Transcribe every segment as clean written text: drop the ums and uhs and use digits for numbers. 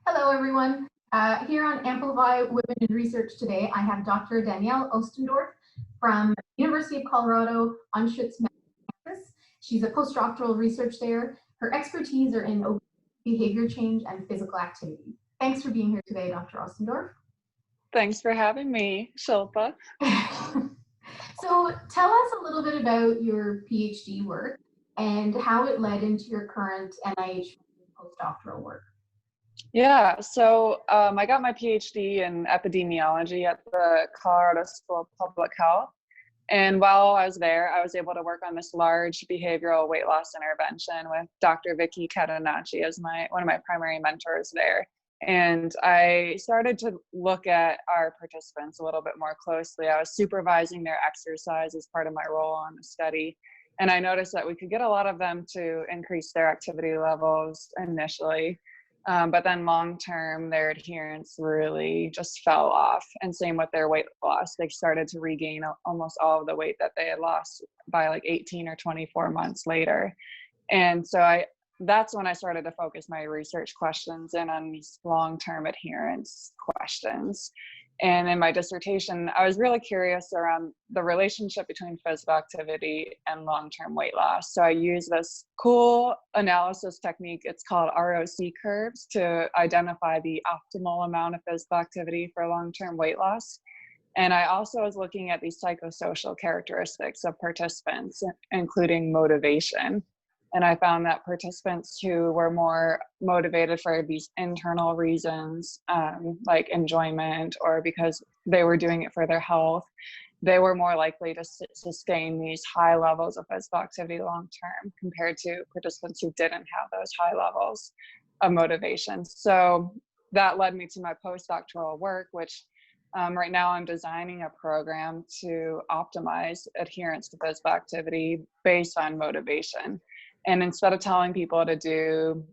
Hello, everyone. Here on Amplify Women in Research today, I have Dr. Danielle Ostendorf from University of Colorado, Anschutz Medical Campus. She's a postdoctoral research there. Her expertise are in behavior change and physical activity. Thanks for being here today, Dr. Ostendorf. Thanks for having me, Shilpa. So tell us a little bit about your PhD work and how it led into your current NIH postdoctoral work. Yeah, so I got my PhD in epidemiology at the Colorado School of Public Health. And while I was there, I was able to work on this large behavioral weight loss intervention with Dr. Vicky Catenacci as one of my primary mentors there. And I started to look at our participants a little bit more closely. I was supervising their exercise as part of my role on the study. And I noticed that we could get a lot of them to increase their activity levels initially. But then long term, their adherence really just fell off. And same with their weight loss. They started to regain almost all of the weight that they had lost by like 18 or 24 months later. And so that's when I started to focus my research questions in on these long-term adherence questions. And in my dissertation, I was really curious around the relationship between physical activity and long-term weight loss. So I use this cool analysis technique. It's called ROC curves to identify the optimal amount of physical activity for long-term weight loss. And I also was looking at these psychosocial characteristics of participants, including motivation. And I found that participants who were more motivated for these internal reasons, like enjoyment or because they were doing it for their health, they were more likely to sustain these high levels of physical activity long term compared to participants who didn't have those high levels of motivation. So that led me to my postdoctoral work, which right now I'm designing a program to optimize adherence to physical activity based on motivation. And instead of telling people to do,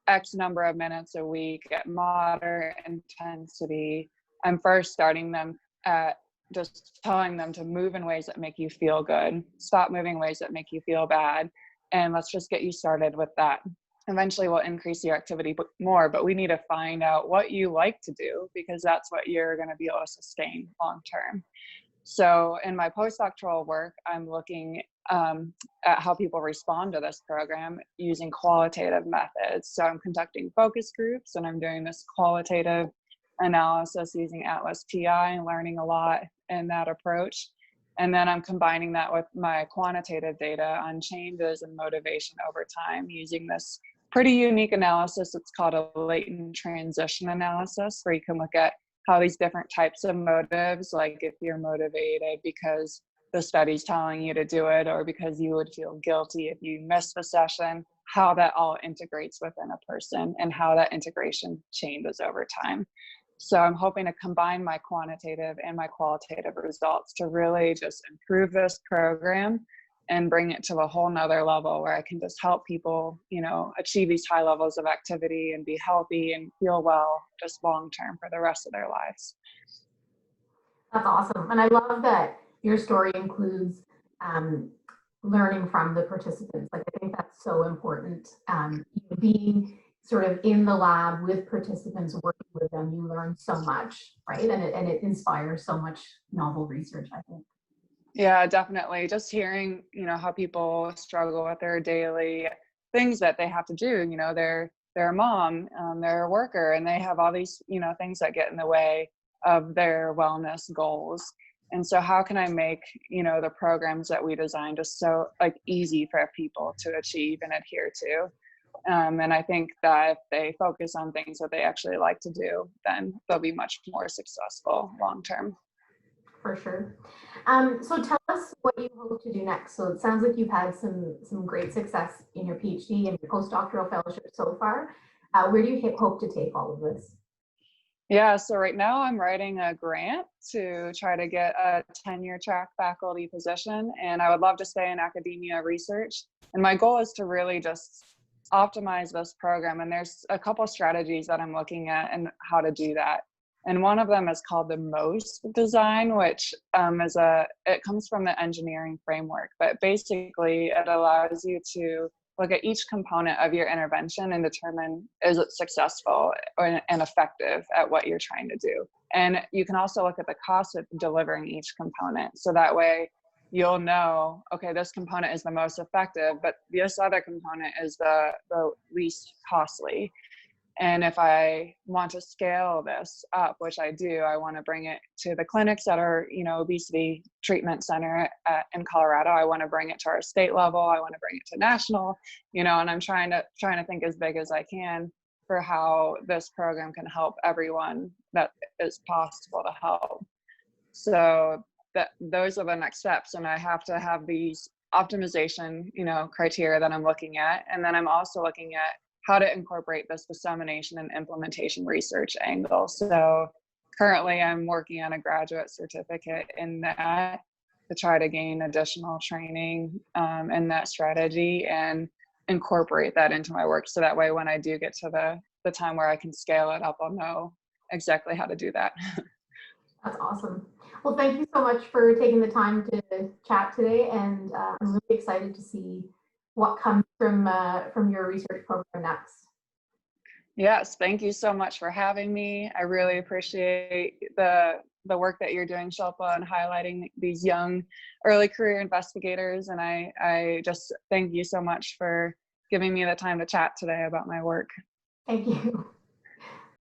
X number of minutes a week at moderate intensity, I'm first starting them at just telling them to move in ways that make you feel good, stop moving in ways that make you feel bad, and let's just get you started with that. Eventually we'll increase your activity more, but we need to find out what you like to do because that's what you're going to be able to sustain long term. So in my postdoctoral work, I'm looking at how people respond to this program using qualitative methods. So I'm conducting focus groups and I'm doing this qualitative analysis using Atlas TI and learning a lot in that approach. And then I'm combining that with my quantitative data on changes in motivation over time using this pretty unique analysis. It's called a latent transition analysis, where you can look at how these different types of motives, like if you're motivated because the study's telling you to do it or because you would feel guilty if you missed the session, how that all integrates within a person and how that integration changes over time. So I'm hoping to combine my quantitative and my qualitative results to really just improve this program and bring it to a whole nother level where I can just help people, achieve these high levels of activity and be healthy and feel well just long term for the rest of their lives. That's awesome. And I love that your story includes learning from the participants. Like, I think that's so important. Being sort of in the lab with participants, working with them, you learn so much, right? And it inspires so much novel research, I think. Yeah, definitely. Just hearing, how people struggle with their daily things that they have to do. They're a mom, they're a worker, and they have all these, things that get in the way of their wellness goals. And so how can I make, the programs that we design just so easy for people to achieve and adhere to? And I think that if they focus on things that they actually like to do, then they'll be much more successful long term. For sure. So tell us what you hope to do next. So it sounds like you've had some great success in your PhD and your postdoctoral fellowship so far. Where do you hope to take all of this? Yeah, so right now I'm writing a grant to try to get a tenure track faculty position, and I would love to stay in academia research. And my goal is to really just optimize this program. And there's a couple strategies that I'm looking at and how to do that. And one of them is called the MOST design, which it comes from the engineering framework, but basically it allows you to look at each component of your intervention and determine, is it successful and effective at what you're trying to do. And you can also look at the cost of delivering each component. So that way you'll know, okay, this component is the most effective, but this other component is the least costly. And if I want to scale this up, which I do, I want to bring it to the clinics that are, obesity treatment center in Colorado. I want to bring it to our state level. I want to bring it to national, and I'm trying to think as big as I can for how this program can help everyone that is possible to help. So those are the next steps. And I have to have these optimization, criteria that I'm looking at. And then I'm also looking at how to incorporate this dissemination and implementation research angle. So currently I'm working on a graduate certificate in that to try to gain additional training in that strategy and incorporate that into my work. So that way, when I do get to the time where I can scale it up, I'll know exactly how to do that. That's awesome. Well, thank you so much for taking the time to chat today. And I'm really excited to see what comes from your research program next. Yes, thank you so much for having me. I really appreciate the work that you're doing, Shilpa, and highlighting these young early career investigators. And I just thank you so much for giving me the time to chat today about my work. Thank you.